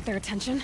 got their attention.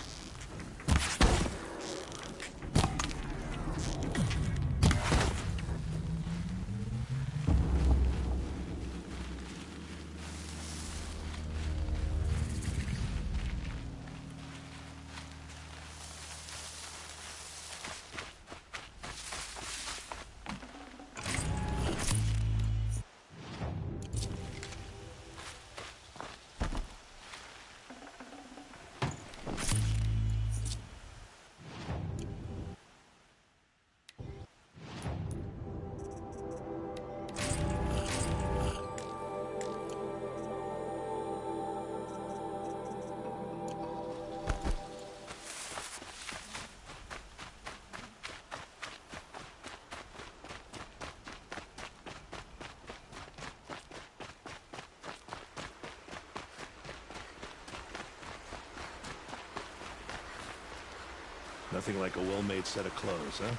Nothing like a well-made set of clothes, huh?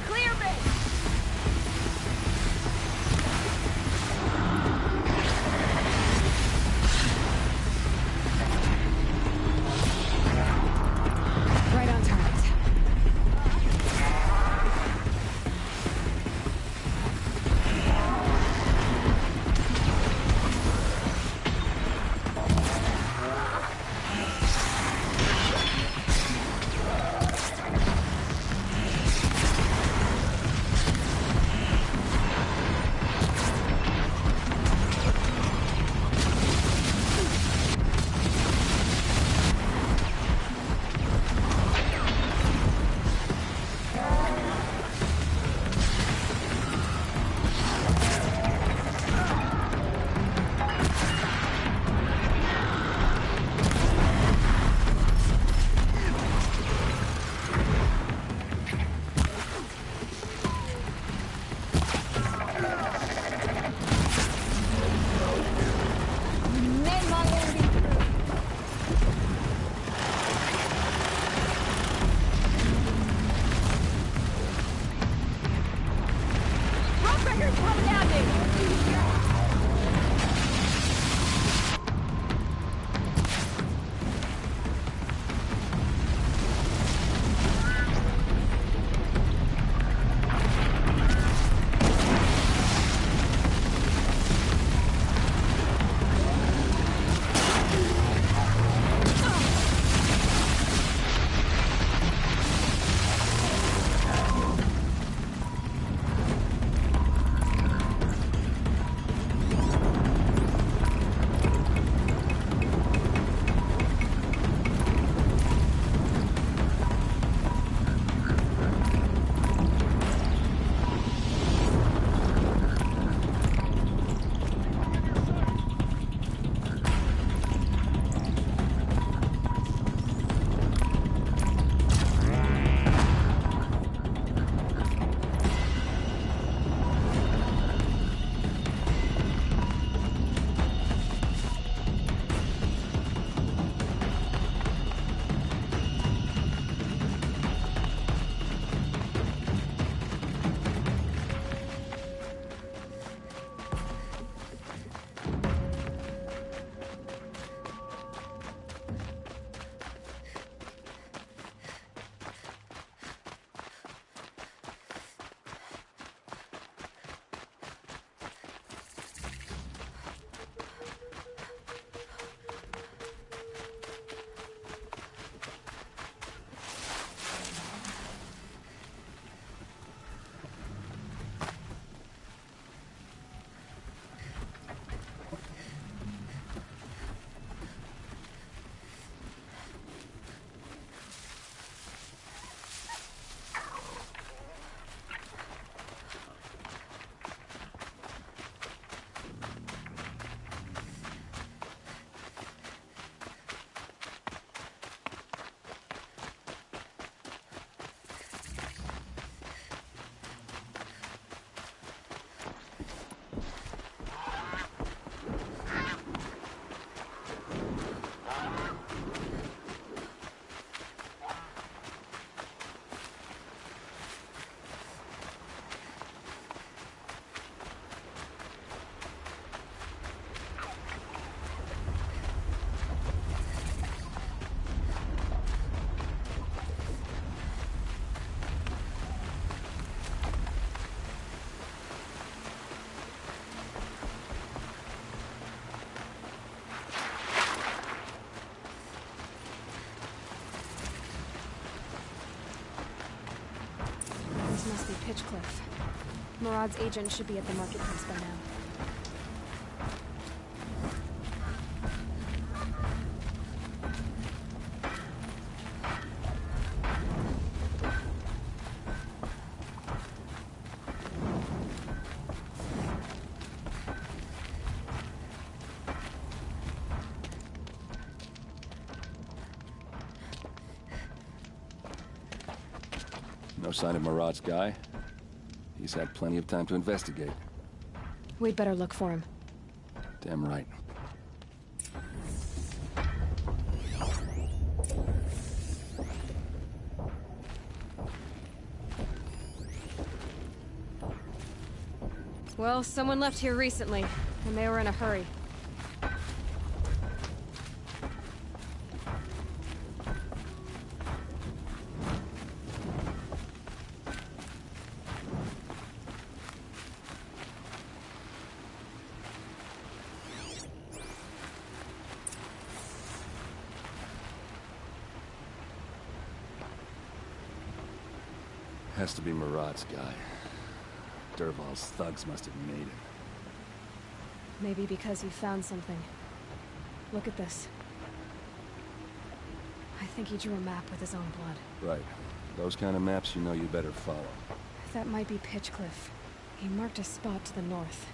Clear me! Right on target. Pitchcliff. Murad's agent should be at the marketplace by now. No sign of Murad's guy. He's had plenty of time to investigate. We'd better look for him. Damn right. Well, someone left here recently, and they were in a hurry. Has to be Murad's guy. Dervahl's thugs must have made him. Maybe because he found something. Look at this. I think he drew a map with his own blood. Right. Those kind of maps you know you better follow. That might be Pitchcliff. He marked a spot to the north.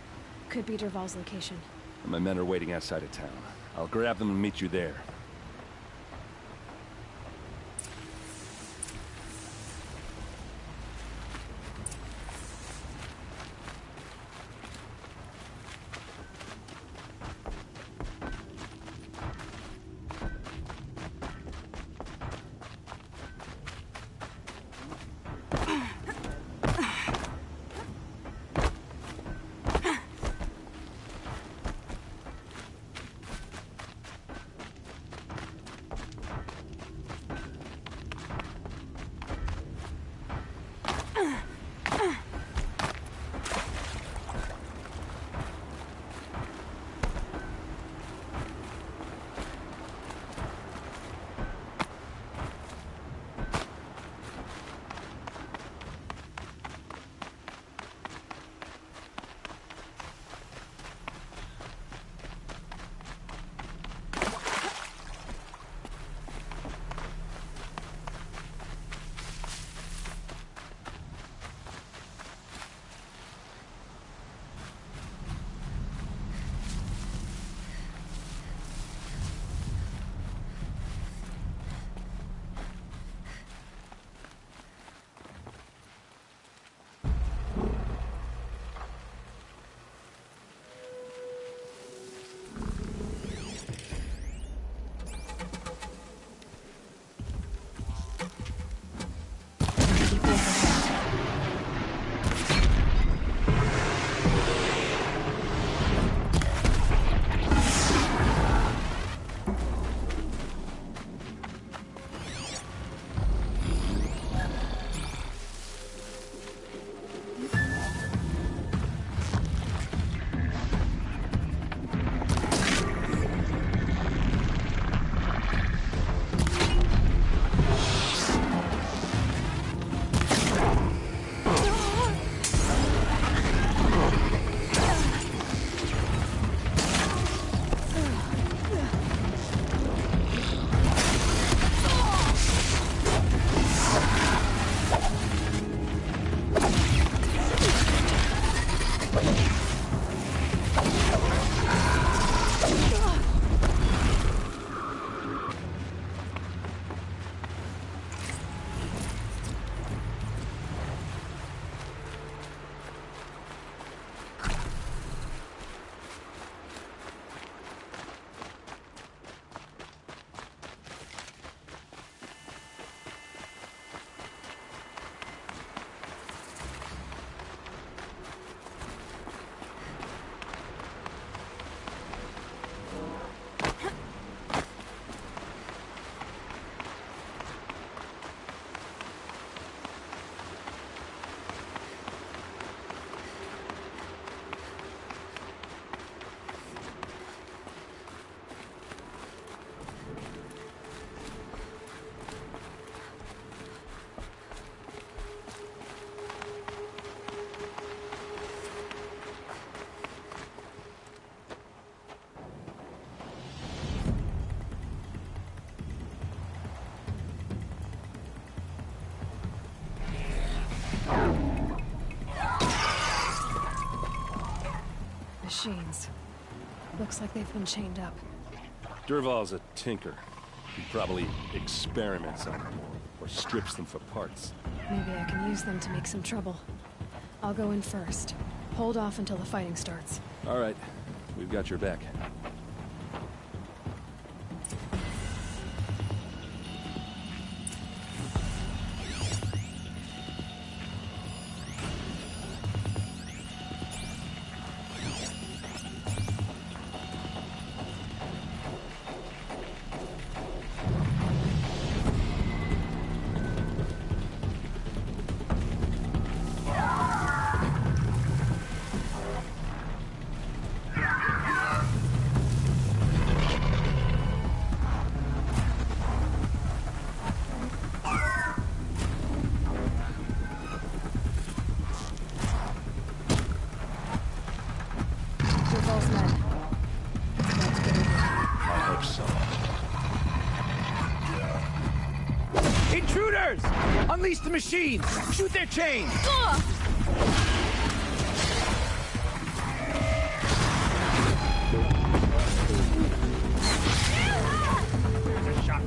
Could be Dervahl's location. And my men are waiting outside of town. I'll grab them and meet you there. machines. Looks like they've been chained up. Dervahl's a tinker. He probably experiments on them or strips them for parts. Maybe I can use them to make some trouble. I'll go in first. Hold off until the fighting starts. All right, we've got your back. Dervahl's men. That's good. I hope so. Intruders! Unleash the machines! Shoot their chains! There's a shot.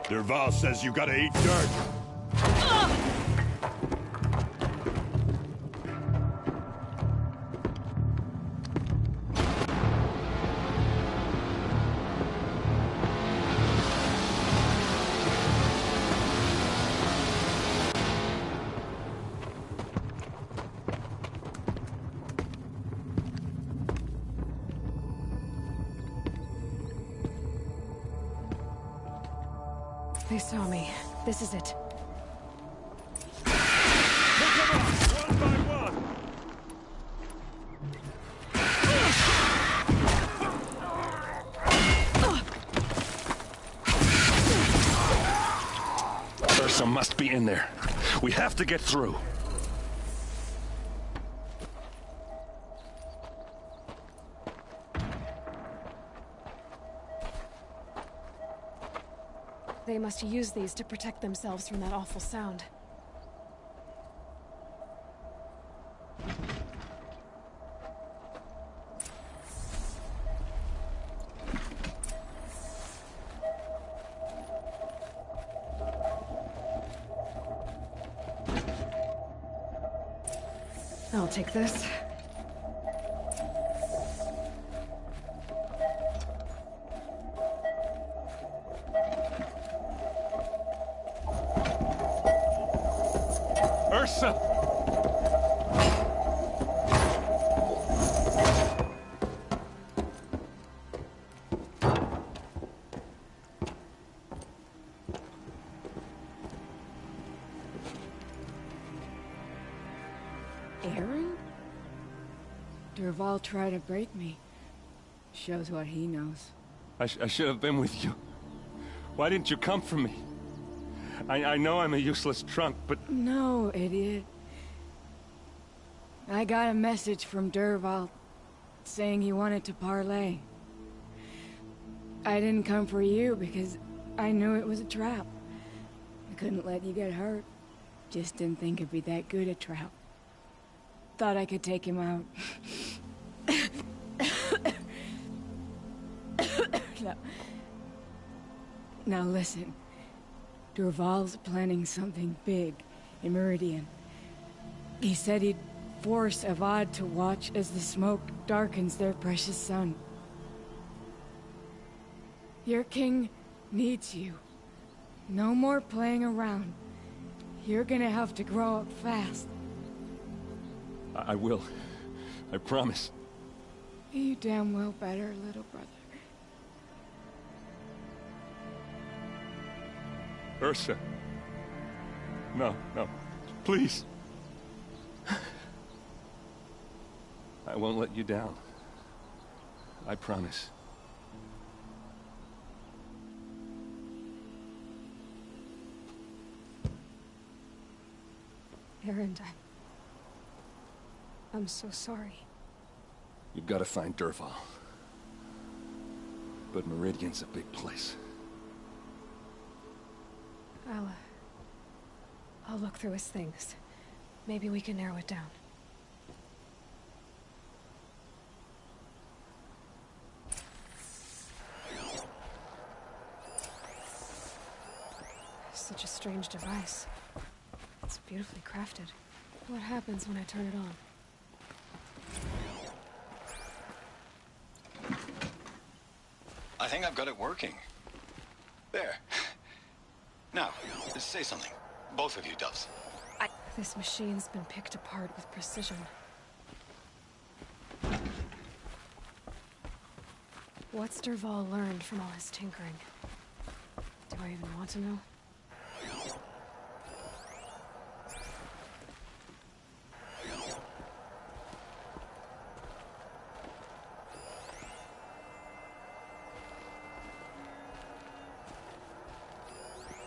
Dervahl says you gotta eat dirt. They saw me. This is it. One by one! Ursa must be in there. We have to get through. They must use these to protect themselves from that awful sound. I'll take this. Ursa! Aaron? Dervahl tried to break me. Shows what he knows. I should have been with you. Why didn't you come for me? I know I'm a useless trunk, but... No, idiot. I got a message from Dervahl saying he wanted to parlay. I didn't come for you because I knew it was a trap. I couldn't let you get hurt. Just didn't think it'd be that good a trap. Thought I could take him out. No. Now listen. Dervahl's planning something big in Meridian. He said he'd force Avad to watch as the smoke darkens their precious sun. Your king needs you. No more playing around. You're gonna have to grow up fast. I will. I promise. You damn well better, little brother. Ursa. No, no. Please. I won't let you down. I promise. Erend, I'm so sorry. You've got to find Dervahl. But Meridian's a big place. I'll look through his things. Maybe we can narrow it down. Such a strange device. It's beautifully crafted. What happens when I turn it on? I think I've got it working. There. Now, say something. Both of you, Doves. This machine's been picked apart with precision. What's Dervahl learned from all his tinkering? Do I even want to know?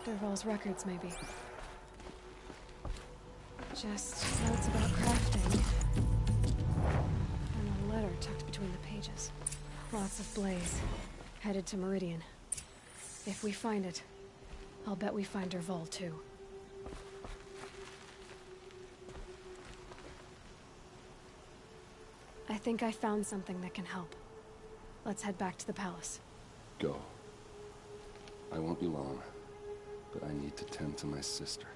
Dervahl's records, maybe. Just notes about crafting. And a letter tucked between the pages. Lots of Blaze. Headed to Meridian. If we find it, I'll bet we find Dervahl too. I think I found something that can help. Let's head back to the palace. Go. I won't be long, but I need to tend to my sister.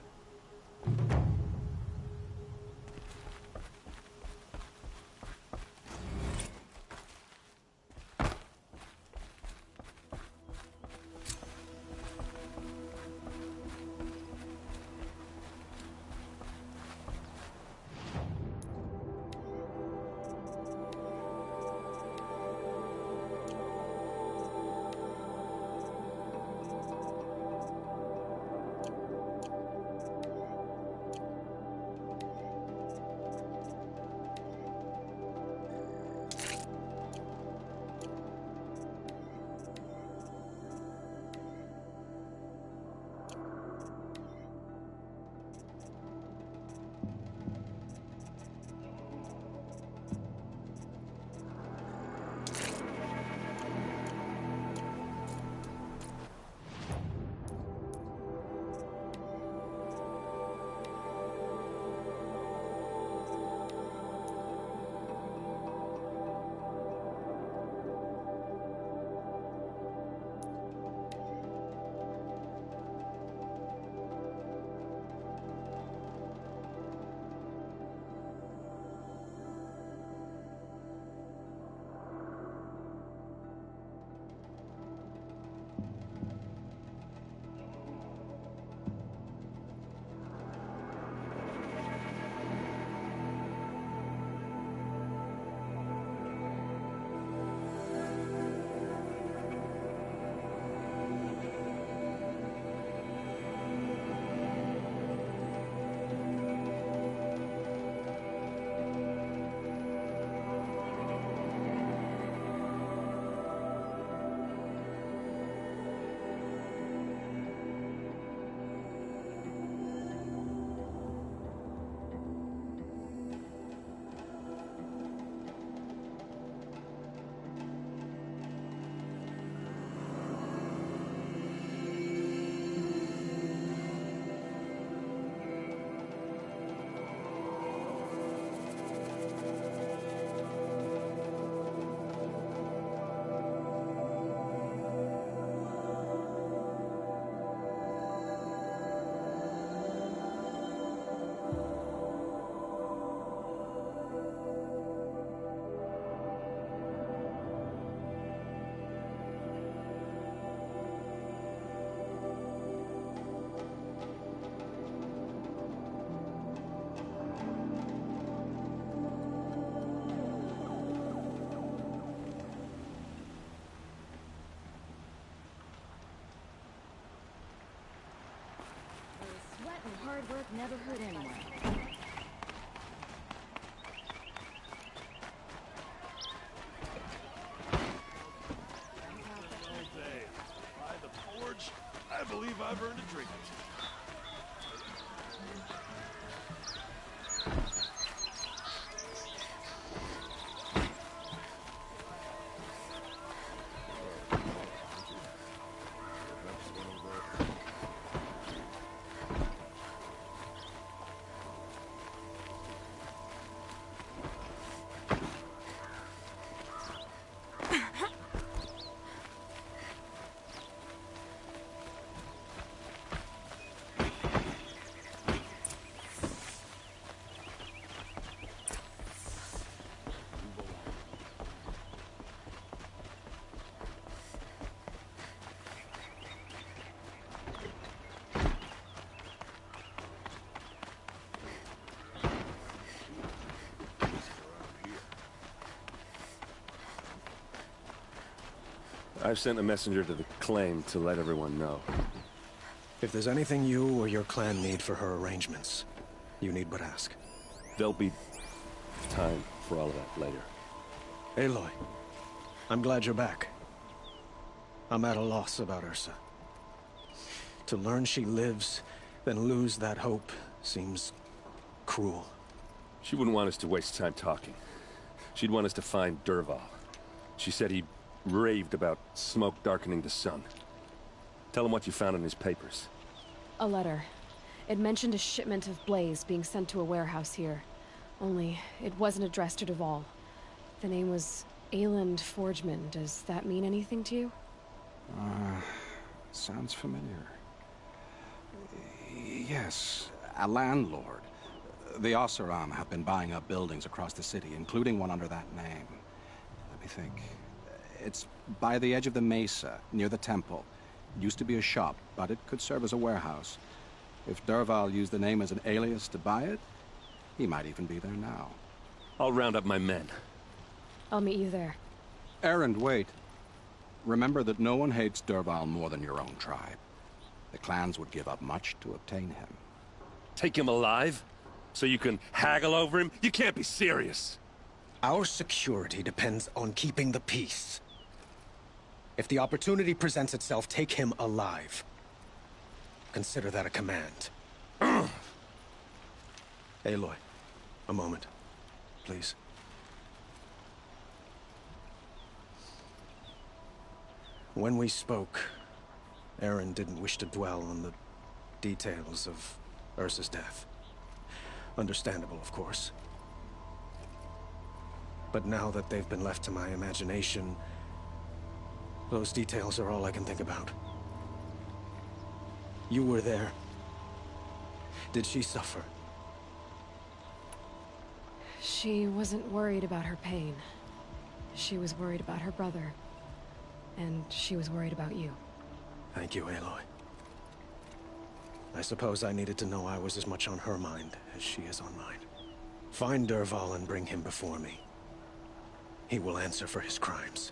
And hard work never hurt anyone. All day. By the forge, I believe I've earned a drink or two. I've sent a messenger to the claim to let everyone know. If there's anything you or your clan need for her arrangements, you need but ask. There'll be time for all of that later. Aloy, I'm glad you're back. I'm at a loss about Ursa. To learn she lives, then lose that hope seems cruel. She wouldn't want us to waste time talking. She'd want us to find Dervahl. She said he raved about smoke darkening the sun. Tell him what you found in his papers. A letter. It mentioned a shipment of Blaze being sent to a warehouse here. Only, it wasn't addressed to Dervahl. The name was Ayland Forgeman. Does that mean anything to you? Sounds familiar. Yes, a landlord. The Oseram have been buying up buildings across the city, including one under that name. Let me think. It's by the edge of the mesa, near the temple. It used to be a shop, but it could serve as a warehouse. If Dervahl used the name as an alias to buy it, he might even be there now. I'll round up my men. I'll meet you there. Erend, wait. Remember that no one hates Dervahl more than your own tribe. The clans would give up much to obtain him. Take him alive? So you can haggle over him? You can't be serious! Our security depends on keeping the peace. If the opportunity presents itself, take him alive. Consider that a command. Aloy, a moment, please. When we spoke, Erend didn't wish to dwell on the details of Ursa's death. Understandable, of course. But now that they've been left to my imagination, those details are all I can think about. You were there. Did she suffer? She wasn't worried about her pain. She was worried about her brother. And she was worried about you. Thank you, Aloy. I suppose I needed to know I was as much on her mind as she is on mine. Find Dervahl and bring him before me. He will answer for his crimes.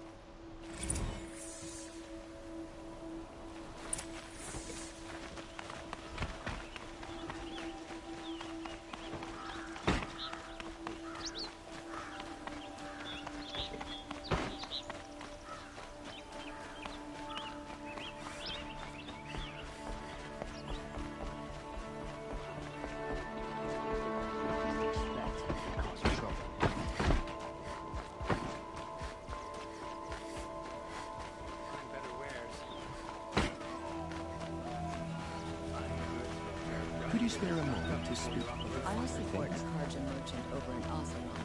Could you spare a moment to speak? I was supporting a Karja merchant over in Oseram.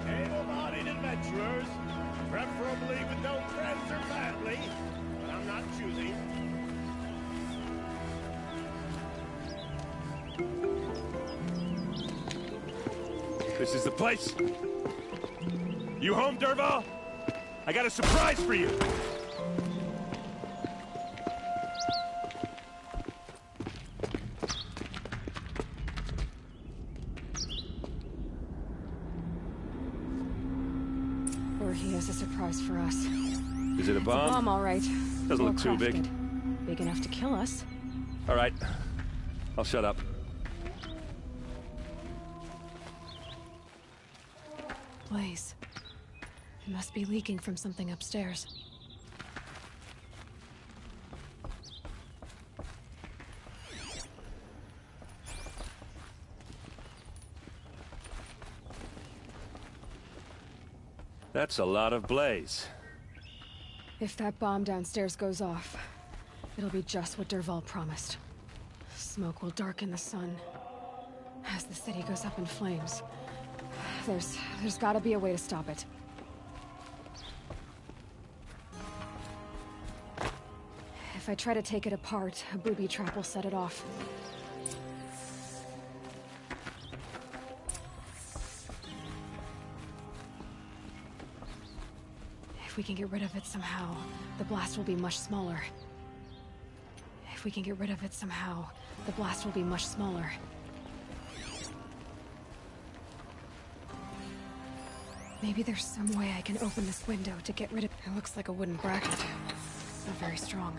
Able-bodied adventurers, preferably with no friends or family, but I'm not choosing. This is the place! You home, Dervahl? I got a surprise for you! Or he has a surprise for us. Is it a It's bomb? a bomb, all right. Doesn't look too big. Well-crafted. Big enough to kill us. All right. I'll shut up. Blaze. It must be leaking from something upstairs. That's a lot of blaze. If that bomb downstairs goes off, it'll be just what Dervahl promised. Smoke will darken the sun as the city goes up in flames. There's gotta be a way to stop it. If I try to take it apart, a booby trap will set it off. If we can get rid of it somehow, the blast will be much smaller. If we can get rid of it somehow, the blast will be much smaller. Maybe there's some way I can open this window to get rid of... It looks like a wooden bracket. Not very strong.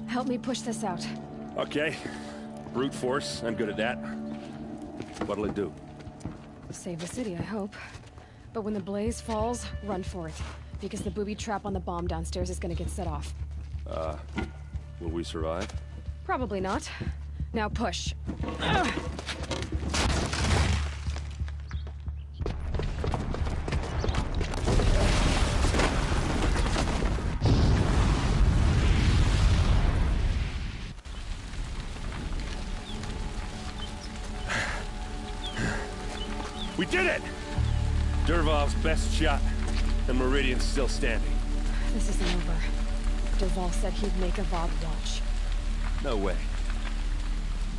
Help me push this out. Okay. Brute force. I'm good at that. What'll it do? Save the city, I hope. But when the blaze falls, run for it. Because the booby trap on the bomb downstairs is gonna get set off. Will we survive? Probably not. Now push. We did it! Dervahl's best shot, and Meridian's still standing. This isn't over. Dervahl said he'd make Avad watch. No way.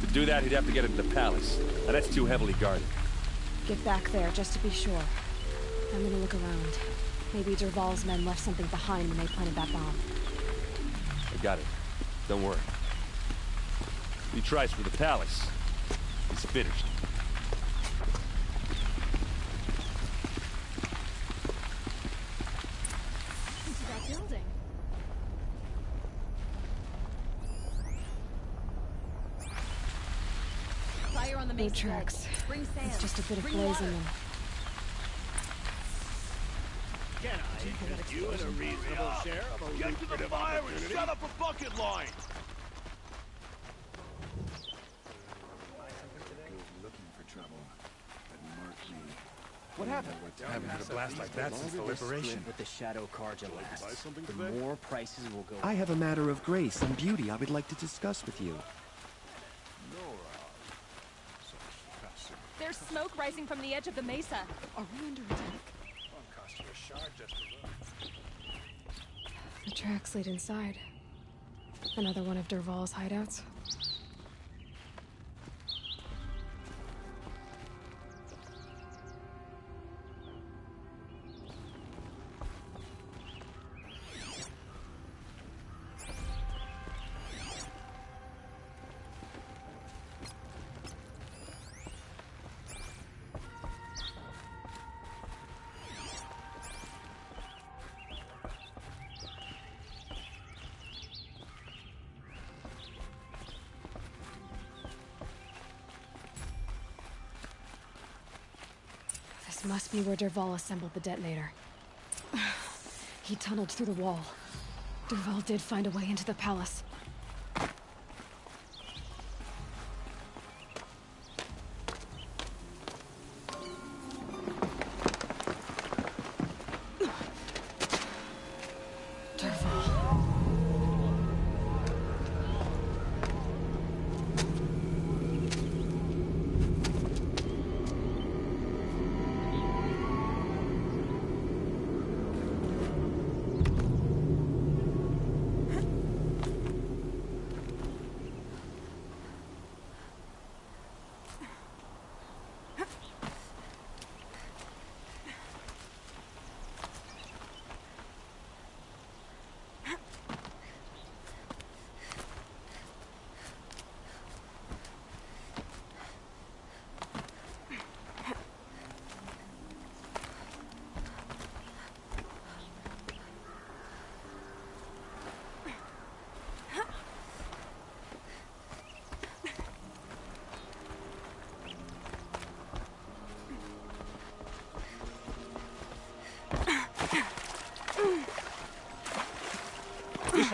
To do that, he'd have to get into the palace, and that's too heavily guarded. Get back there, just to be sure. I'm gonna look around. Maybe Dervahl's men left something behind when they planted that bomb. I got it. Don't worry. If he tries for the palace, he's finished. No tracks. It's just a bit of blaze in them. Can I get you in a reasonable share of a Get to the lucrative fire and opportunity? shut up a bucket line! What happened? Having had a blast like that since the liberation. With the Shadow Carja lasts, the more prices will go I have a matter of grace and beauty I would like to discuss with you. There's smoke rising from the edge of the mesa. Are we under attack? The tracks lead inside. Another one of Dervahl's hideouts. This must be where Dervahl assembled the detonator. He tunneled through the wall. Dervahl did find a way into the palace.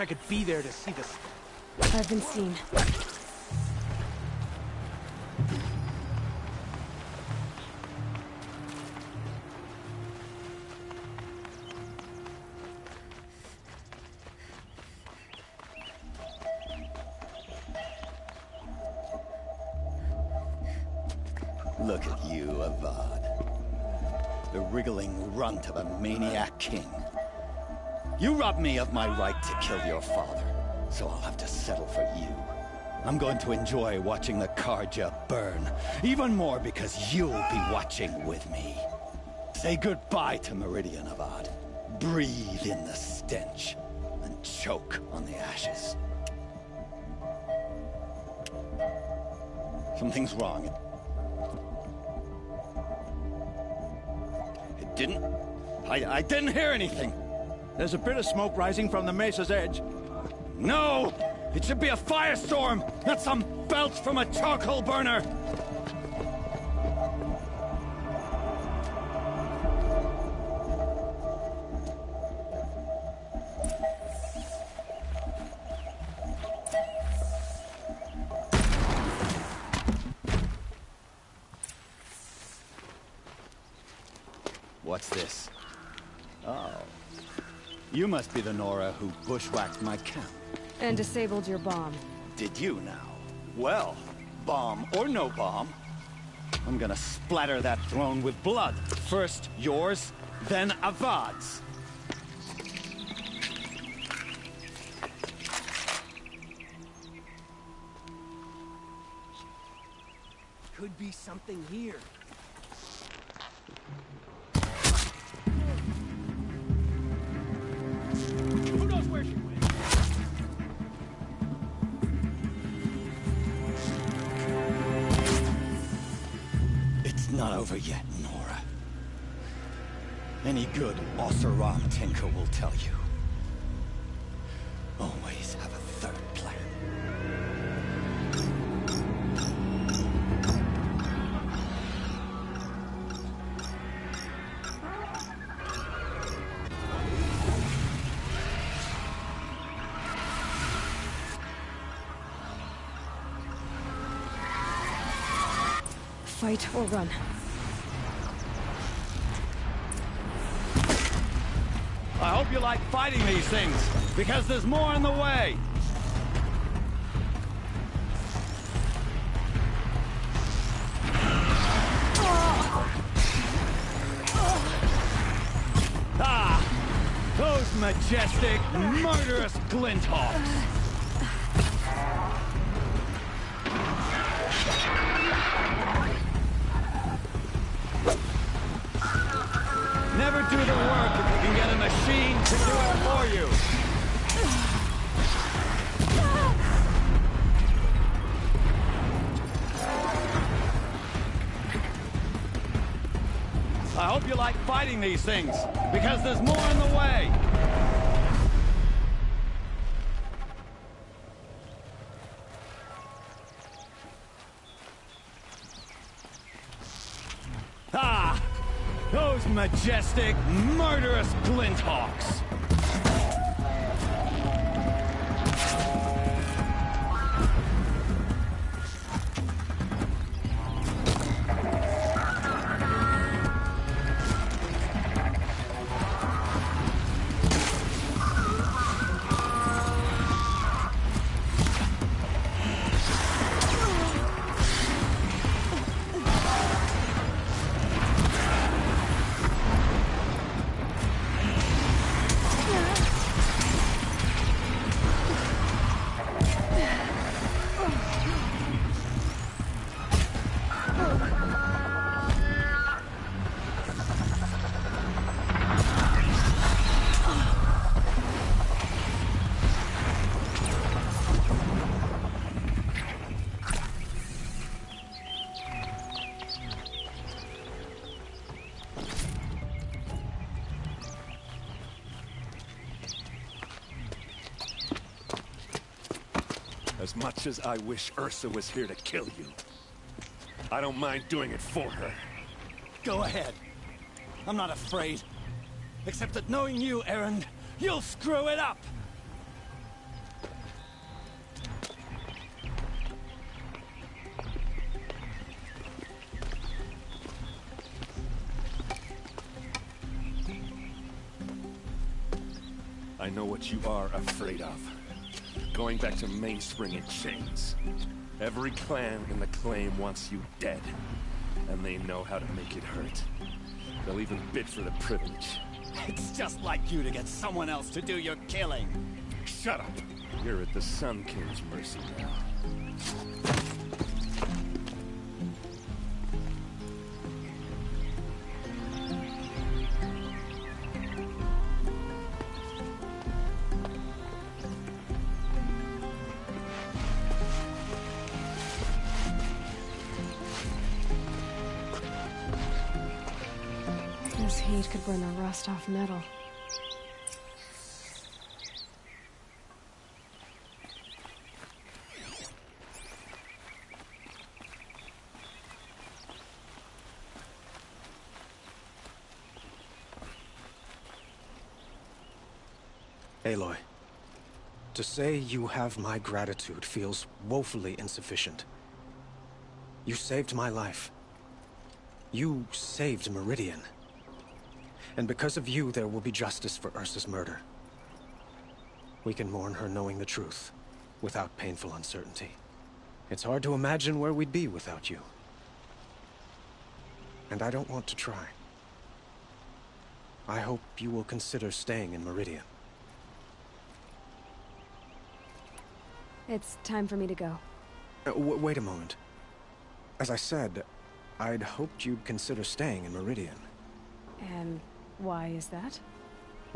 I could be there to see this. I've been seen. Look at you, Avad. The wriggling runt of a maniac king. You robbed me of my right to kill your father, so I'll have to settle for you. I'm going to enjoy watching the Carja burn, even more because you'll be watching with me. Say goodbye to Meridian, Avad. Breathe in the stench, and choke on the ashes. Something's wrong. It didn't... I didn't hear anything. There's a bit of smoke rising from the mesa's edge. No! It should be a firestorm, not some belch from a charcoal burner! What's this? Oh. You must be the Nora who bushwhacked my camp. And disabled your bomb. Did you now? Well, bomb or no bomb, I'm gonna splatter that throne with blood. First yours, then Avad's. Could be something here. Who knows where she went? It's not over yet, Nora. Any good Oseram tinker will tell you. Always have a third plan. Fight or run. I hope you like fighting these things, because there's more in the way. Ah! Those majestic, murderous Glinthawks! Never do the work if you can get a machine to do it for you. I hope you like fighting these things, because there's more in the way. Ah! Those majestic, murderous Glinthawks! As much as I wish Ursa was here to kill you, I don't mind doing it for her. Go ahead. I'm not afraid. Except that knowing you, Erend, you'll screw it up! I know what you are afraid of. Going back to Mainspring in chains. Every clan in the claim wants you dead. And they know how to make it hurt. They'll even bid for the privilege. It's just like you to get someone else to do your killing. Shut up! You're at the Sun King's mercy now. This heat could burn the rust off metal. Aloy, to say you have my gratitude feels woefully insufficient. You saved my life. You saved Meridian. And because of you, there will be justice for Ursa's murder. We can mourn her knowing the truth, without painful uncertainty. It's hard to imagine where we'd be without you. And I don't want to try. I hope you will consider staying in Meridian. It's time for me to go. Wait a moment. As I said, I'd hoped you'd consider staying in Meridian. And why is that?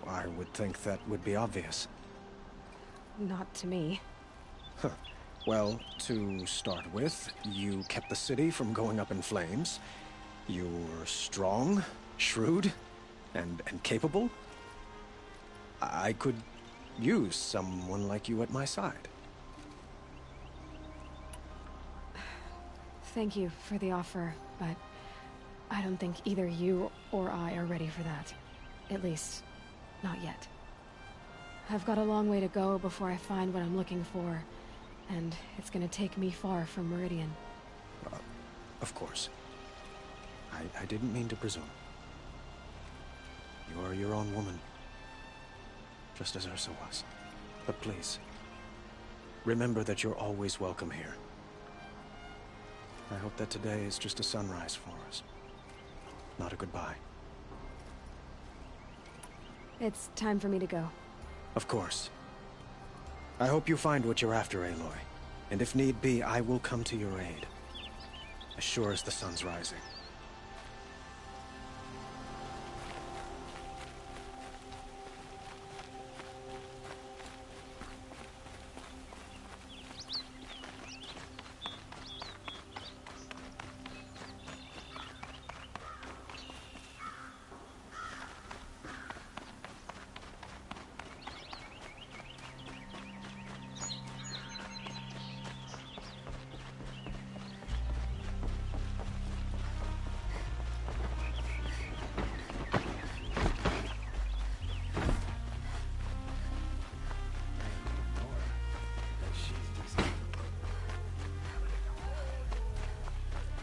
I would think that would be obvious. Not to me. Huh. Well, to start with, you kept the city from going up in flames. You were strong, shrewd, and capable. I could use someone like you at my side. Thank you for the offer, but I don't think either you or I are ready for that. At least, not yet. I've got a long way to go before I find what I'm looking for, and it's gonna take me far from Meridian. Of course. I didn't mean to presume. You are your own woman, just as Ursa was. But please, remember that you're always welcome here. I hope that today is just a sunrise for us, not a goodbye. It's time for me to go. Of course. I hope you find what you're after, Aloy. And if need be, I will come to your aid. As sure as the sun's rising.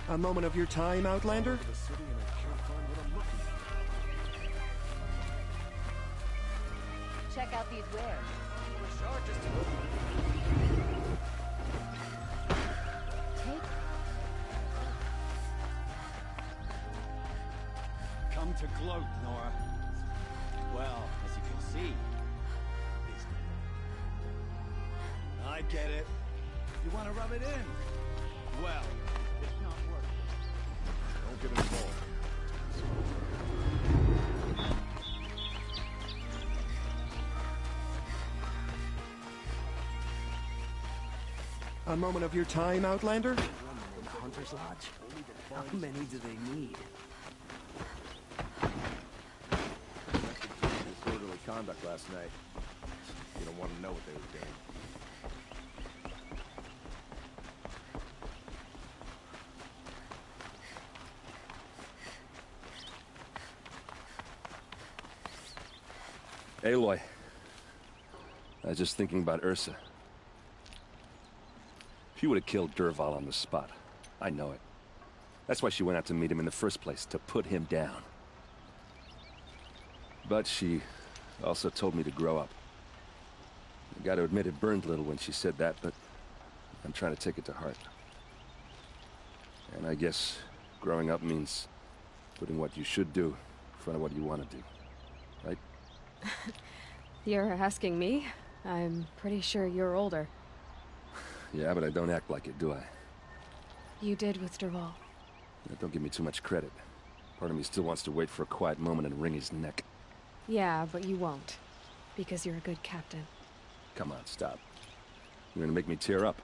A moment of your time, Outlander? Check out these wares. Come to gloat, Nora. Well, as you can see, I get it. You want to rub it in? Well, it's not working. Don't get involved. A moment of your time, Outlander? In the Hunter's Lodge? How many do they need? Disorderly conduct last night. You don't want to know what they were doing. Aloy. I was just thinking about Ursa. She would have killed Dervahl on the spot. I know it. That's why she went out to meet him in the first place, to put him down. But she also told me to grow up. Gotta admit it burned a little when she said that, but I'm trying to take it to heart. And I guess growing up means putting what you should do in front of what you want to do. Right? You're asking me? I'm pretty sure you're older. Yeah, but I don't act like it, do I? You did with Dervahl. Don't give me too much credit. Part of me still wants to wait for a quiet moment and wring his neck. Yeah, but you won't. Because you're a good captain. Come on, stop. You're gonna make me tear up.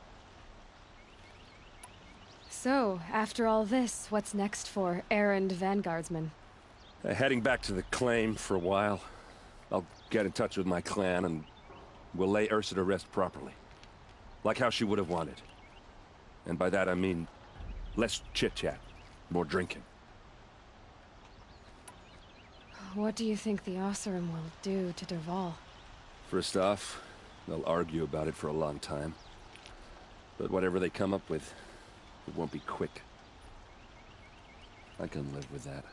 So, after all this, what's next for errand vanguardsman? Heading back to the claim for a while. I'll get in touch with my clan and we'll lay Ursa to rest properly. Like how she would have wanted. And by that I mean less chit-chat, more drinking. What do you think the Oseram will do to Dervahl? First off, they'll argue about it for a long time. But whatever they come up with, it won't be quick. I can live with that.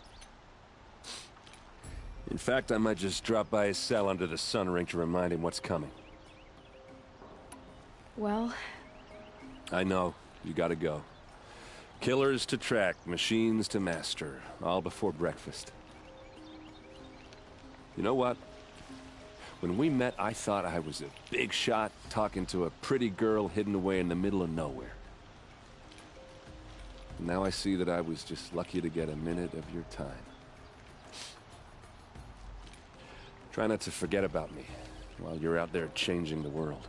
In fact, I might just drop by his cell under the sun ring to remind him what's coming. Well... I know. You gotta go. Killers to track, machines to master. All before breakfast. You know what? When we met, I thought I was a big shot talking to a pretty girl hidden away in the middle of nowhere. Now I see that I was just lucky to get a minute of your time. Try not to forget about me while you're out there changing the world.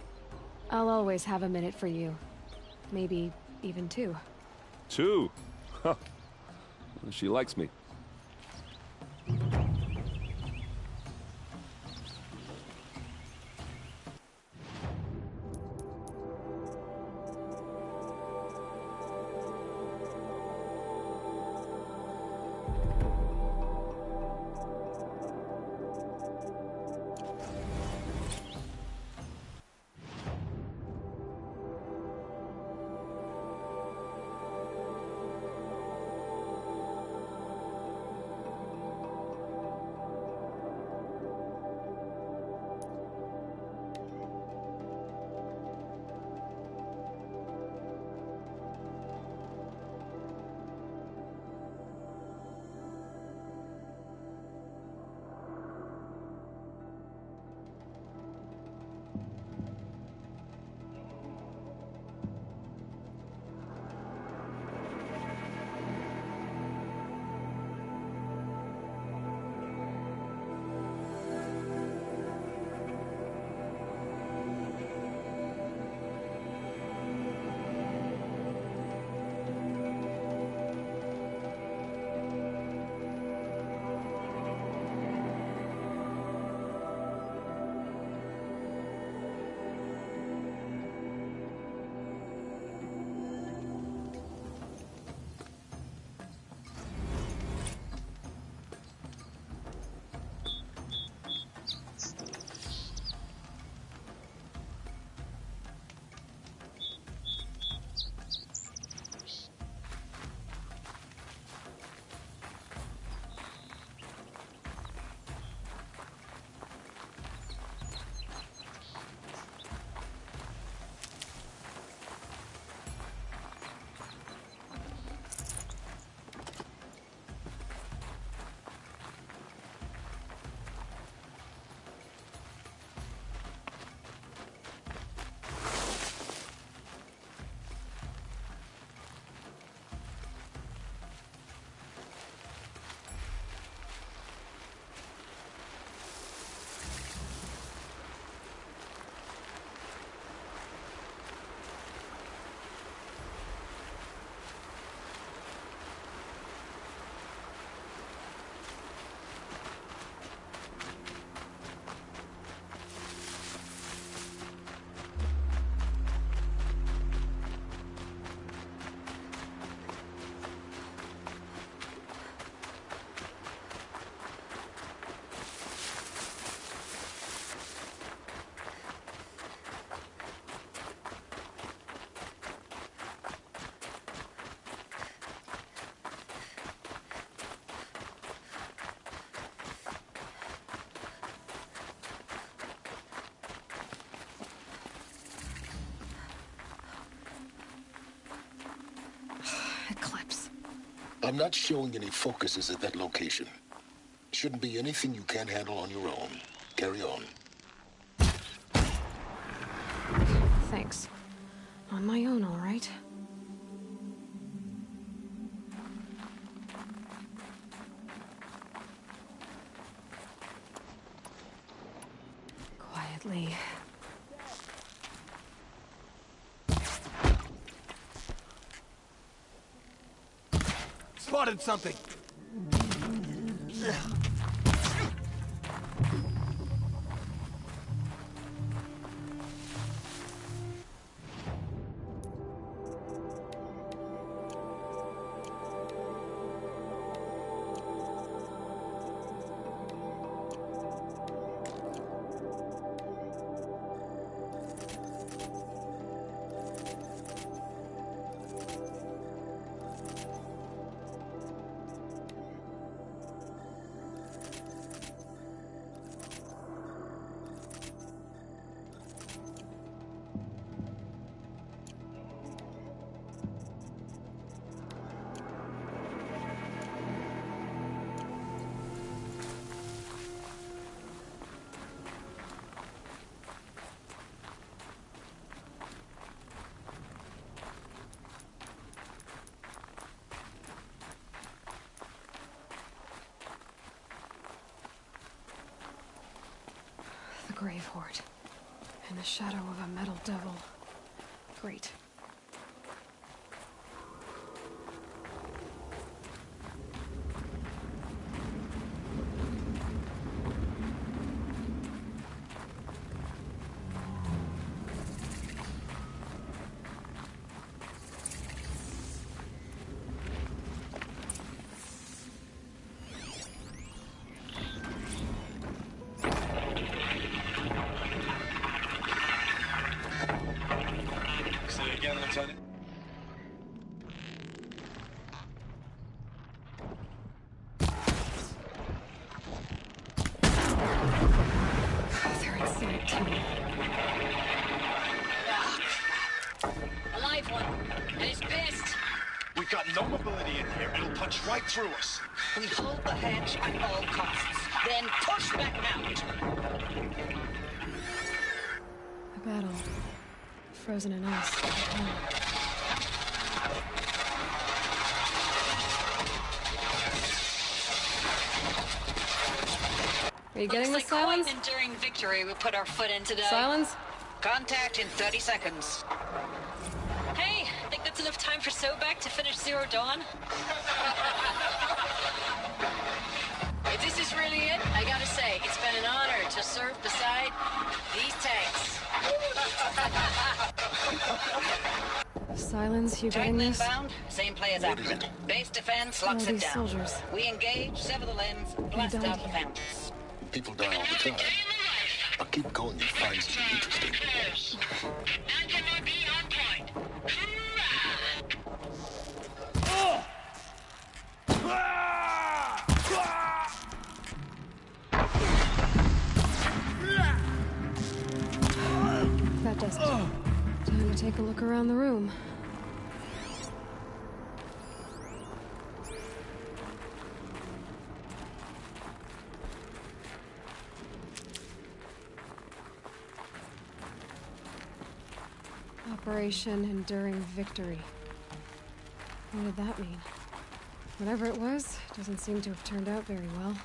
I'll always have a minute for you. Maybe even two. Two? Huh. Well, she likes me. I'm not showing any focuses at that location. Shouldn't be anything you can't handle on your own. Carry on. Thanks. On my own, all right. Quietly. Spotted something. Grave Horde. In the shadow of a metal devil. Great. Alive one, and he's pissed. We've got no mobility in here. It'll punch right through us. We hold the hedge at all costs, then push back out. A battle. Frozen in ice. Are you getting the silence? Quite an enduring victory we put our foot in today. Silence? Contact in 30 seconds. Hey, think that's enough time for Sobek to finish Zero Dawn? If this is really it, I gotta say, it's been an honor to serve beside these tanks. Silence, you getting Tank this? inbound, same play as after. Base defense locks it these down. soldiers. We engage, sever the limbs, blast out the fountains. People die all the time. I'll keep going and find something interesting. That does it. Time to take a look around the room. Operation Enduring Victory. What did that mean? Whatever it was, doesn't seem to have turned out very well.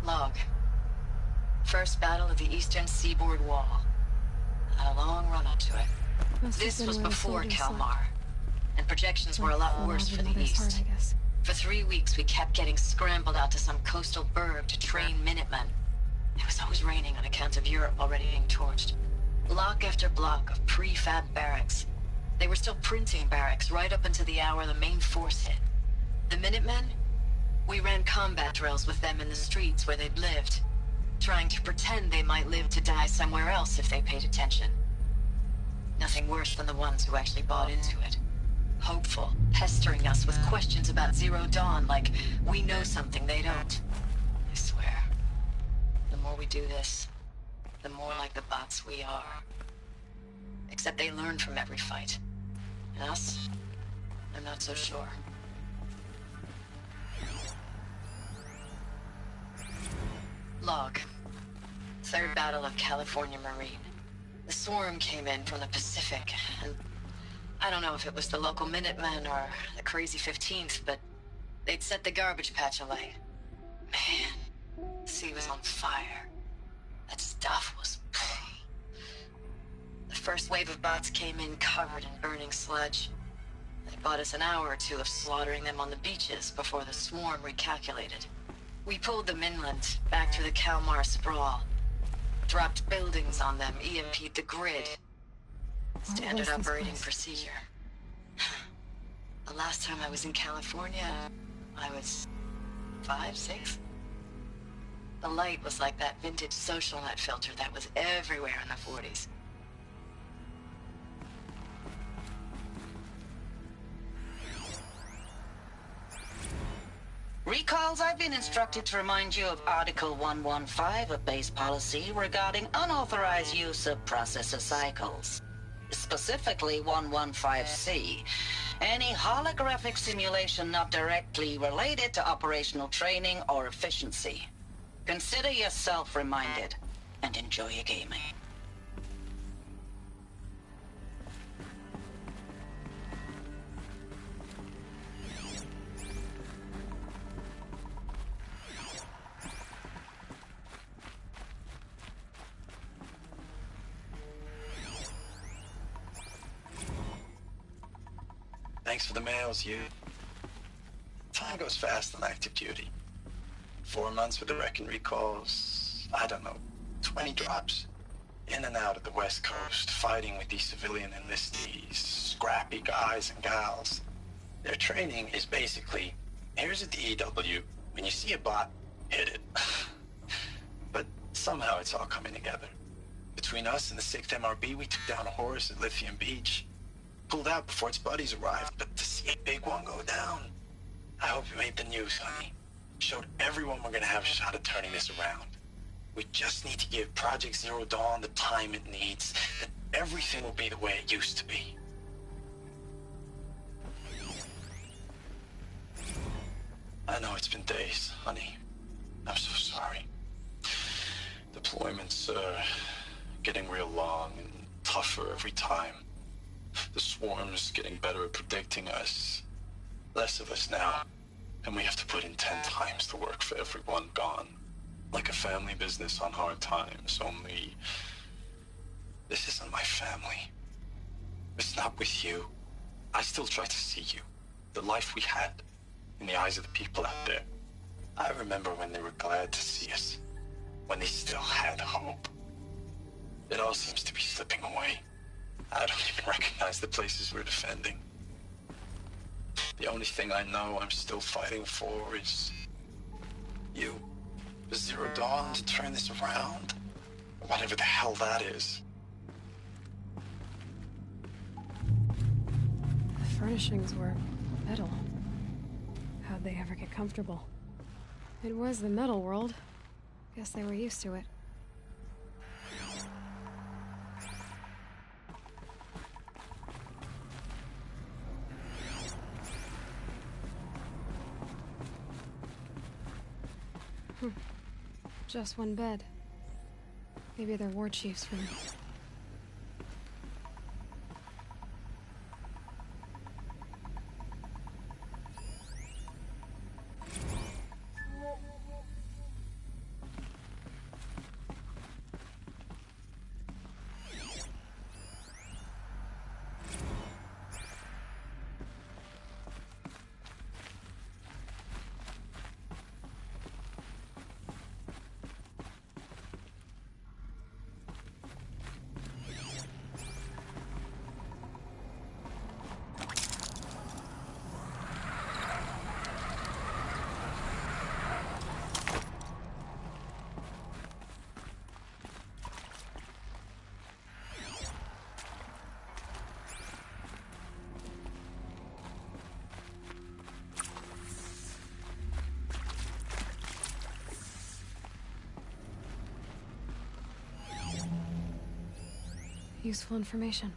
Log. First battle of the Eastern Seaboard Wall. Had a long run up to it. This was before Kalmar, and projections were a lot worse for the East. For 3 weeks, we kept getting scrambled out to some coastal burg to train Minutemen. It was always raining on account of Europe already being torched. Block after block of prefab barracks. They were still printing barracks right up until the hour the main force hit. The Minutemen? We ran combat drills with them in the streets where they'd lived, trying to pretend they might live to die somewhere else if they paid attention. Nothing worse than the ones who actually bought into it. Hopeful, pestering us with questions about Zero Dawn like we know something they don't. I swear, the more we do this, the more like the bots we are. Except they learn from every fight. And us? I'm not so sure. Log. Third Battle of California Marine. The swarm came in from the Pacific, and I don't know if it was the local Minutemen or the crazy 15th, but they'd set the garbage patch alight. Man, the sea was on fire. That stuff was... The first wave of bots came in covered in burning sludge. They bought us an hour or two of slaughtering them on the beaches before the swarm recalculated. We pulled them inland, back through the Kalmar sprawl. Dropped buildings on them, EMP'd the grid. Standard operating procedure. The last time I was in California, I was 5, 6? The light was like that vintage social net filter that was everywhere in the 40s. Recalls, I've been instructed to remind you of Article 115 of base policy regarding unauthorized use of processor cycles. Specifically 115C. Any holographic simulation not directly related to operational training or efficiency. Consider yourself reminded, and enjoy your gaming. Thanks for the mails, you. Time goes fast on active duty. 4 months with the Reckon recalls, I don't know, 20 drops. In and out of the West Coast, fighting with these civilian enlistees, scrappy guys and gals. Their training is basically, here's a DEW, when you see a bot, hit it. But somehow it's all coming together. Between us and the 6th MRB, we took down a horse at Lithium Beach. Pulled out before its buddies arrived, but to see a big one go down, I hope you made the news, honey. Showed everyone we're gonna have a shot at turning this around. We just need to give Project Zero Dawn the time it needs, then everything will be the way it used to be. I know it's been days, honey. I'm so sorry. Deployments are getting real long and tougher every time. The swarm's getting better at predicting us. Less of us now. And we have to put in 10 times the work for everyone gone. Like a family business on hard times, only... This isn't my family. It's not with you. I still try to see you. The life we had. In the eyes of the people out there. I remember when they were glad to see us. When they still had hope. It all seems to be slipping away. I don't even recognize the places we're defending. The only thing I know I'm still fighting for is... you. The Zero Dawn to turn this around. Whatever the hell that is. The furnishings were metal. How'd they ever get comfortable? It was the metal world. Guess they were used to it. Just one bed. Maybe they're war chief's room. Useful information.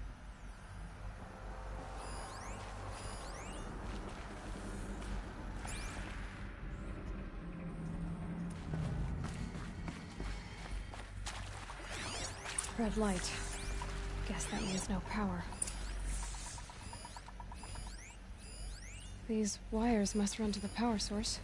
Red light. Guess that means no power. These wires must run to the power source.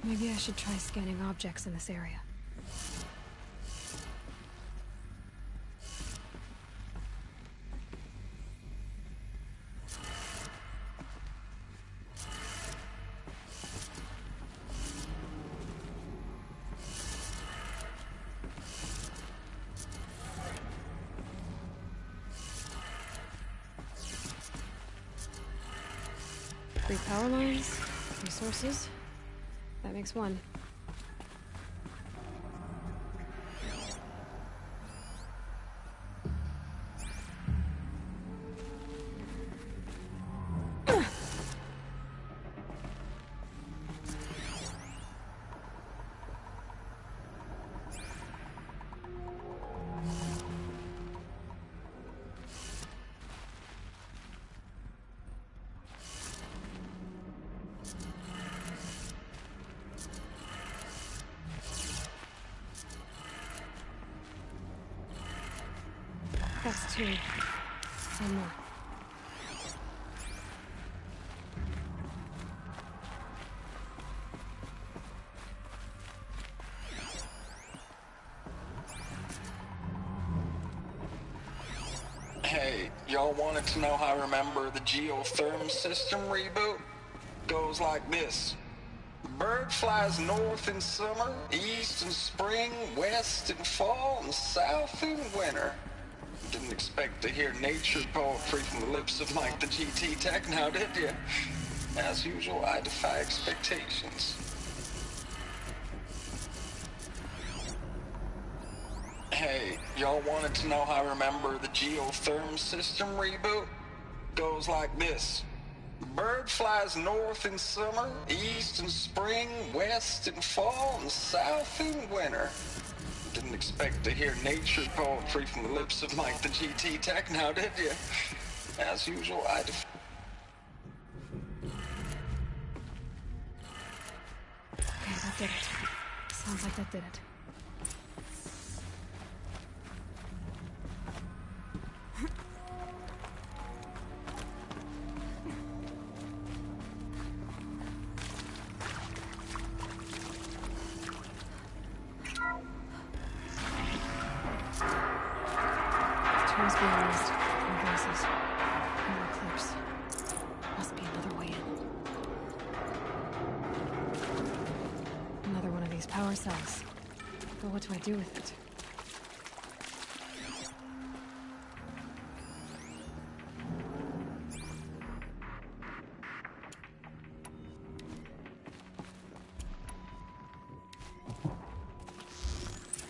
Maybe I should try scanning objects in this area. Three power lines, resources. That makes one. That's two. One more. Hey, y'all wanted to know how I remember the geotherm system reboot? Goes like this. Bird flies north in summer, east in spring, west in fall, and south in winter. Didn't expect to hear nature poetry from the lips of Mike the GT Tech now, did you? As usual, I defy expectations. Hey, y'all wanted to know how I remember the geotherm system reboot? Goes like this. Bird flies north in summer, east in spring, west in fall, and south in winter. Didn't expect to hear nature poetry from the lips of Mike the GT Tech now, did you? As usual, I defy. Okay, that did it. Sounds like that did it. Tools being used. No voices. No eclipse. Must be another way in. Another one of these power cells. But what do I do with it?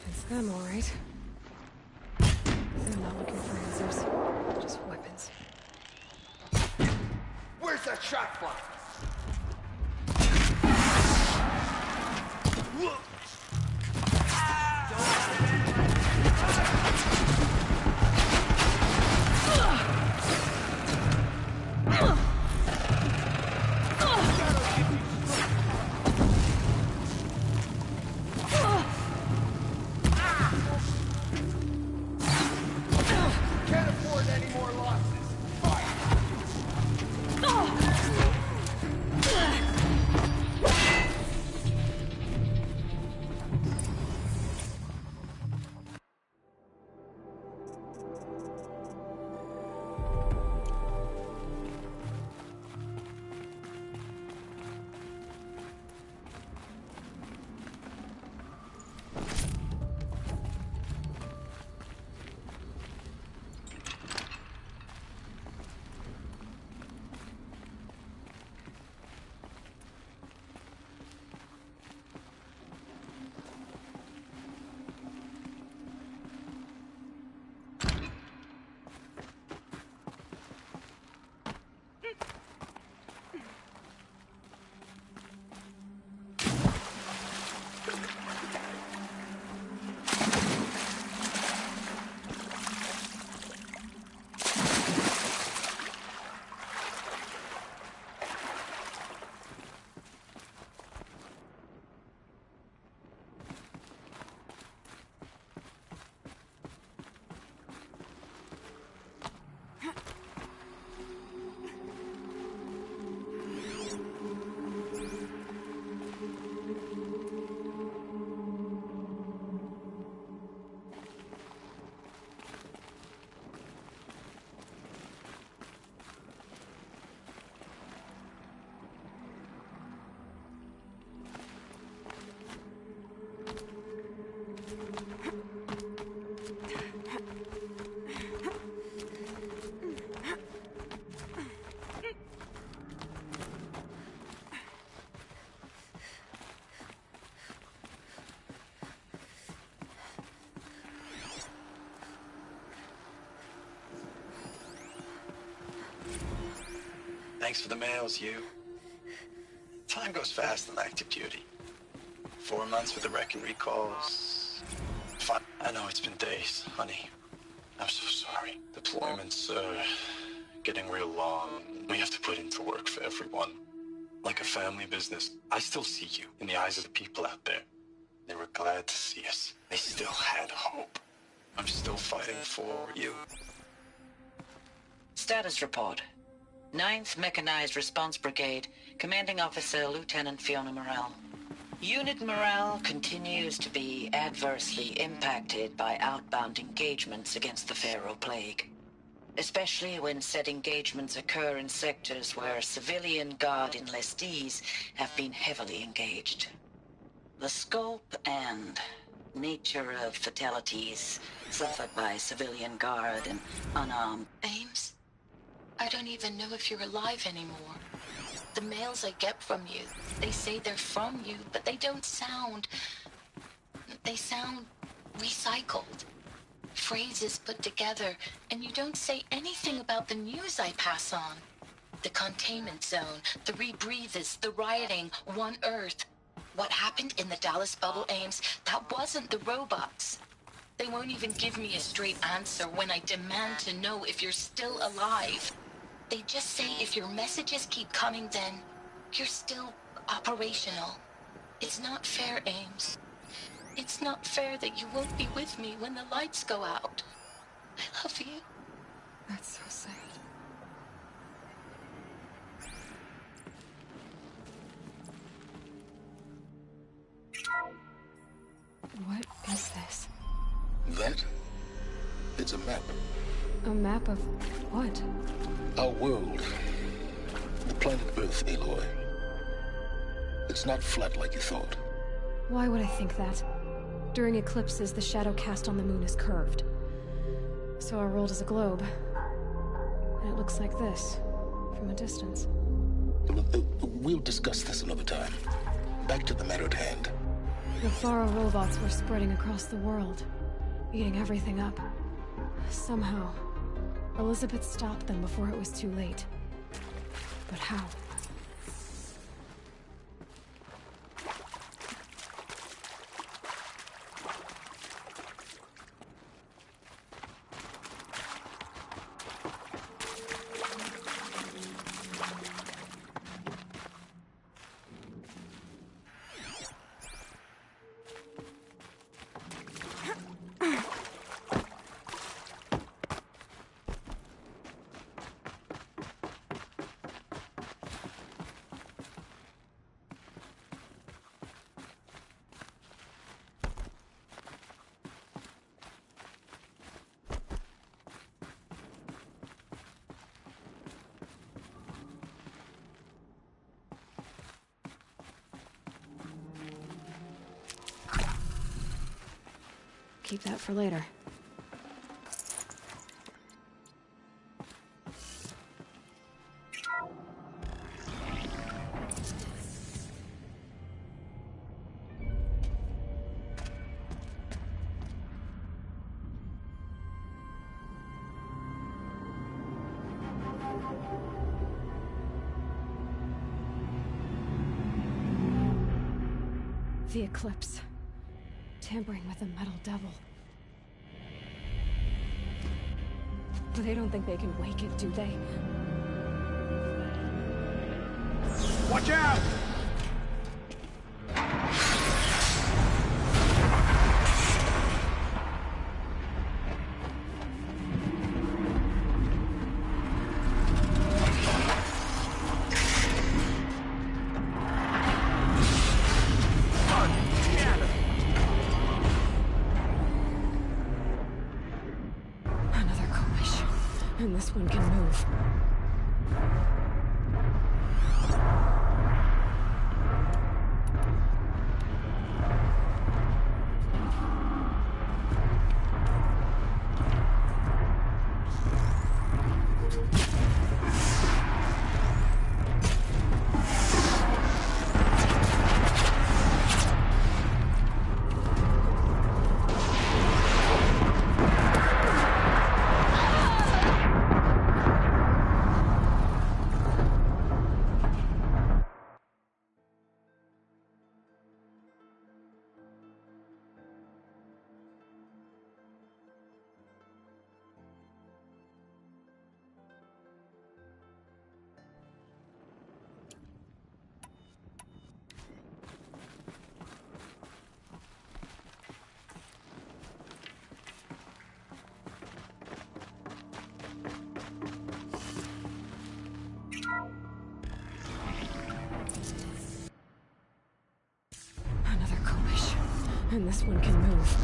It's them, all right. I'm not looking for answers. Just weapons. Where's that shot from? Can't afford any more losses. Fight! Thanks for the mails, you. Time goes fast in active duty. 4 months with the wreck and recalls. Fine. I know it's been days, honey. I'm so sorry. Deployments are getting real long. We have to put into work for everyone. Like a family business. I still see you in the eyes of the people out there. They were glad to see us. They still had hope. I'm still fighting for you. Status report. 9th Mechanized Response Brigade, Commanding Officer Lieutenant Fiona Morell. Unit morale continues to be adversely impacted by outbound engagements against the Pharaoh Plague, especially when said engagements occur in sectors where civilian guard enlistees have been heavily engaged. The scope and nature of fatalities suffered by civilian guard and unarmed... Ames, I don't even know if you're alive anymore. The mails I get from you, they say they're from you, but they don't sound... They sound recycled. Phrases put together, and you don't say anything about the news I pass on. The containment zone, the rebreathers, the rioting, One Earth. What happened in the Dallas bubble, Ames, that wasn't the robots. They won't even give me a straight answer when I demand to know if you're still alive. They just say if your messages keep coming, then you're still operational. It's not fair, Ames. It's not fair that you won't be with me when the lights go out. I love you. That's so sad. What is this? That? It's a map. A map of what? Our world. The planet Earth, Aloy. It's not flat like you thought. Why would I think that? During eclipses, the shadow cast on the moon is curved. So our world is a globe. And it looks like this, from a distance. We'll discuss this another time. Back to the matter at hand. The Faro robots were spreading across the world, eating everything up. Somehow, Elizabeth stopped them before it was too late. But how? Keep that for later. The Eclipse. Tampering with the Metal Devil. They don't think they can wake it, do they? Watch out! And this one can move. And this one can move.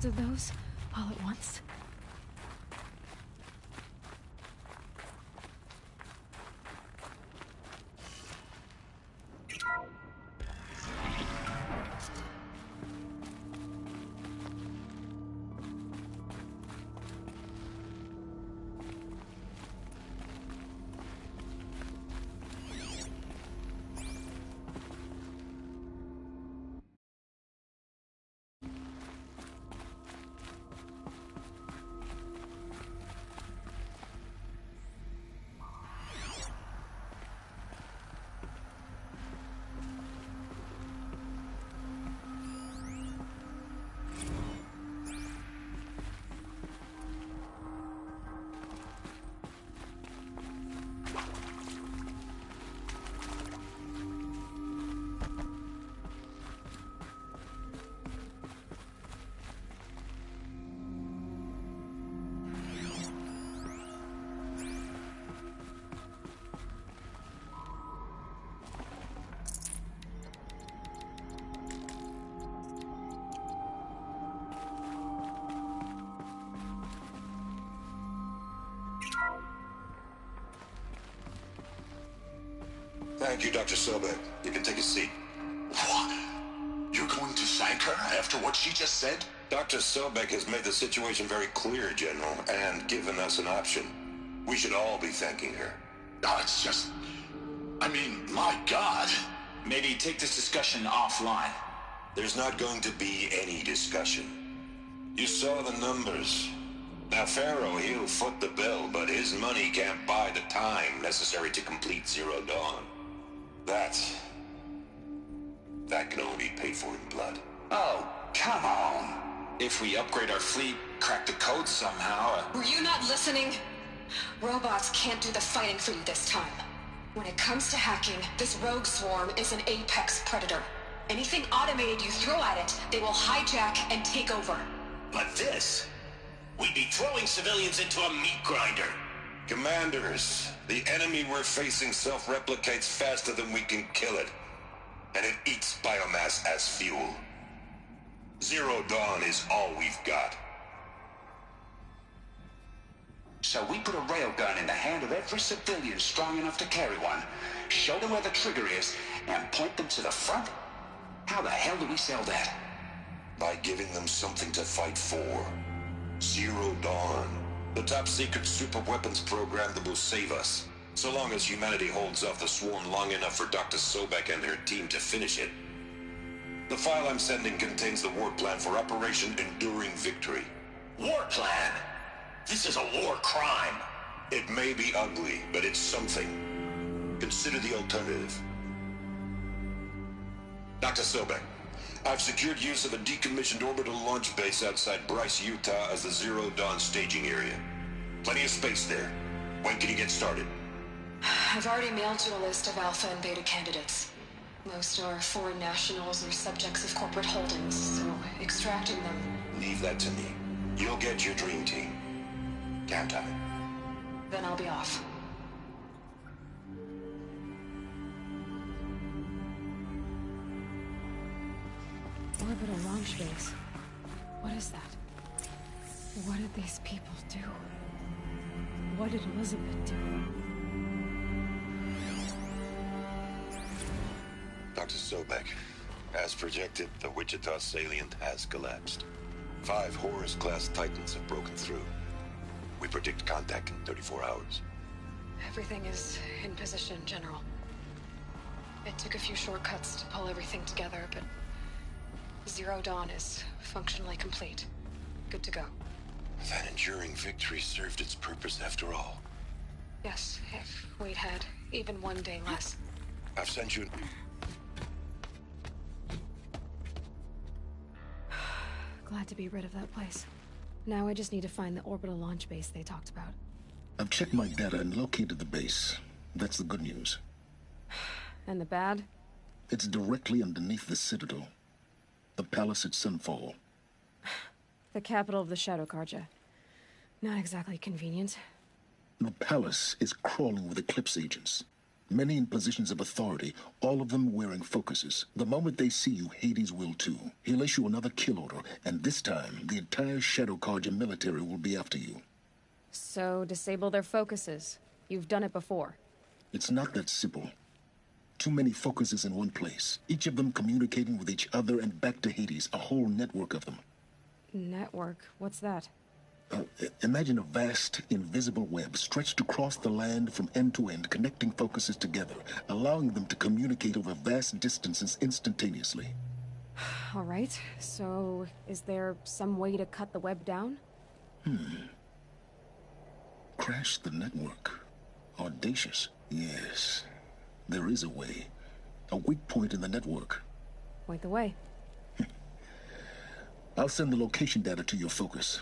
Of those all at once. Thank you, Dr. Sobek. You can take a seat. What? You're going to thank her after what she just said? Dr. Sobek has made the situation very clear, General, and given us an option. We should all be thanking her. Oh, it's just... I mean, my God. Maybe take this discussion offline. There's not going to be any discussion. You saw the numbers. Now, Pharaoh, he'll foot the bill, but his money can't buy the time necessary to complete Zero Dawn. That can only be paid for in blood. Oh, come on. If we upgrade our fleet, crack the code somehow... Were you not listening? Robots can't do the fighting for you this time. When it comes to hacking, this rogue swarm is an apex predator. Anything automated you throw at it, they will hijack and take over. But this... we'd be throwing civilians into a meat grinder. Commanders, the enemy we're facing self-replicates faster than we can kill it. And it eats biomass as fuel. Zero Dawn is all we've got. So we put a railgun in the hand of every civilian strong enough to carry one, show them where the trigger is, and point them to the front? How the hell do we sell that? By giving them something to fight for. Zero Dawn. The top-secret super-weapons program that will save us. So long as humanity holds off the swarm long enough for Dr. Sobek and her team to finish it. The file I'm sending contains the war plan for Operation Enduring Victory. War plan? This is a war crime. It may be ugly, but it's something. Consider the alternative. Dr. Sobek, I've secured use of a decommissioned orbital launch base outside Bryce, Utah as the Zero Dawn staging area. Plenty of space there. When can you get started? I've already mailed you a list of Alpha and Beta candidates. Most are foreign nationals or subjects of corporate holdings, so extracting them... Leave that to me. You'll get your dream team. Count on it. Then I'll be off. orbital launch base. What is that? What did these people do? What did Elizabeth do? Dr. Sobek, as projected, the Wichita salient has collapsed. 5 Horus-class Titans have broken through. We predict contact in 34 hours. Everything is in position, General. It took a few shortcuts to pull everything together, but Zero Dawn is functionally complete. Good to go. That enduring victory served its purpose after all. Yes, if we'd had even one day less. I've sent you... Glad to be rid of that place. Now I just need to find the orbital launch base they talked about. I've checked my data and located the base. That's the good news. And the bad? It's directly underneath the Citadel. The palace at Sunfall. The capital of the Shadow Carja. Not exactly convenient. The palace is crawling with Eclipse agents. Many in positions of authority, all of them wearing focuses. The moment they see you, Hades will too. He'll issue another kill order, and this time, the entire Shadow Carja military will be after you. So, disable their focuses. You've done it before. It's not that simple. Too many focuses in one place, each of them communicating with each other and back to Hades, a whole network of them. Network? What's that? Imagine a vast, invisible web stretched across the land from end to end, connecting focuses together, allowing them to communicate over vast distances instantaneously. All right, so is there some way to cut the web down? Crash the network. Audacious. Yes, there is a way. A weak point in the network. Point the way. I'll send the location data to your focus.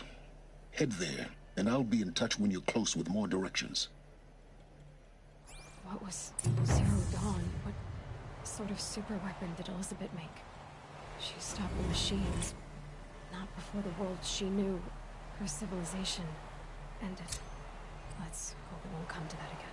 Head there, and I'll be in touch when you're close with more directions. What was Zero Dawn? What sort of super weapon did Elizabeth make? She stopped the machines. Not before the world she knew. Her civilization ended. Let's hope it won't come to that again.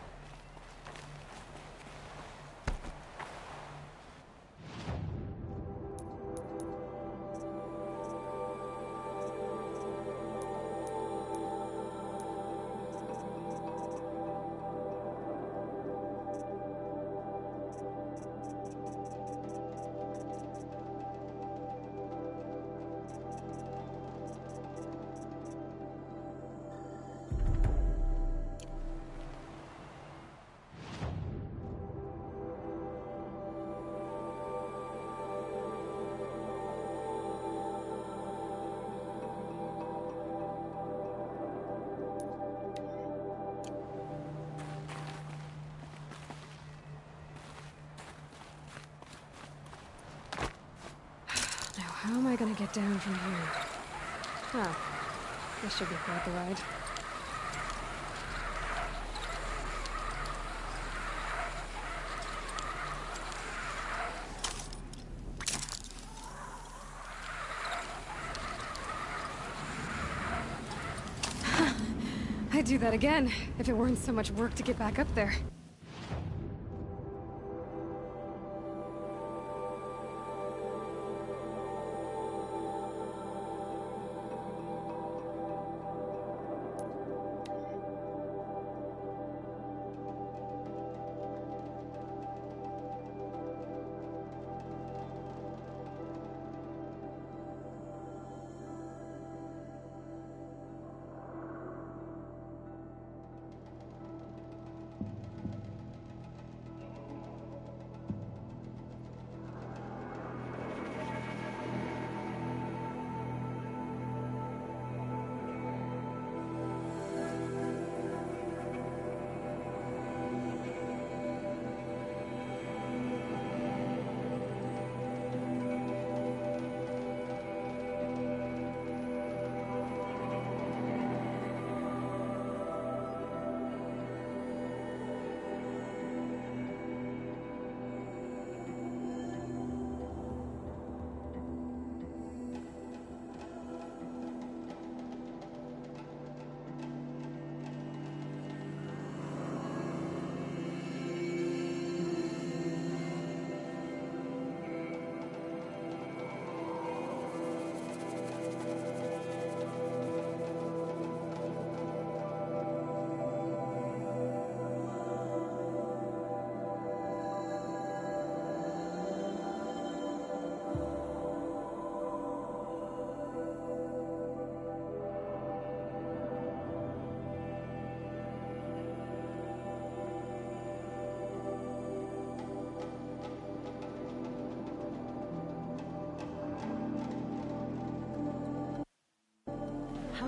How am I gonna get down from here? Oh, this should be quite the ride. I'd do that again, if it weren't so much work to get back up there.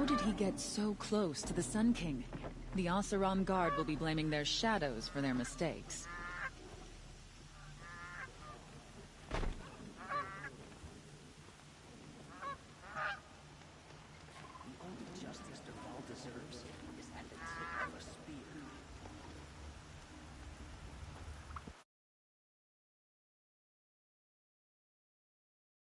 How did he get so close to the Sun King? The Oseram Guard will be blaming their shadows for their mistakes.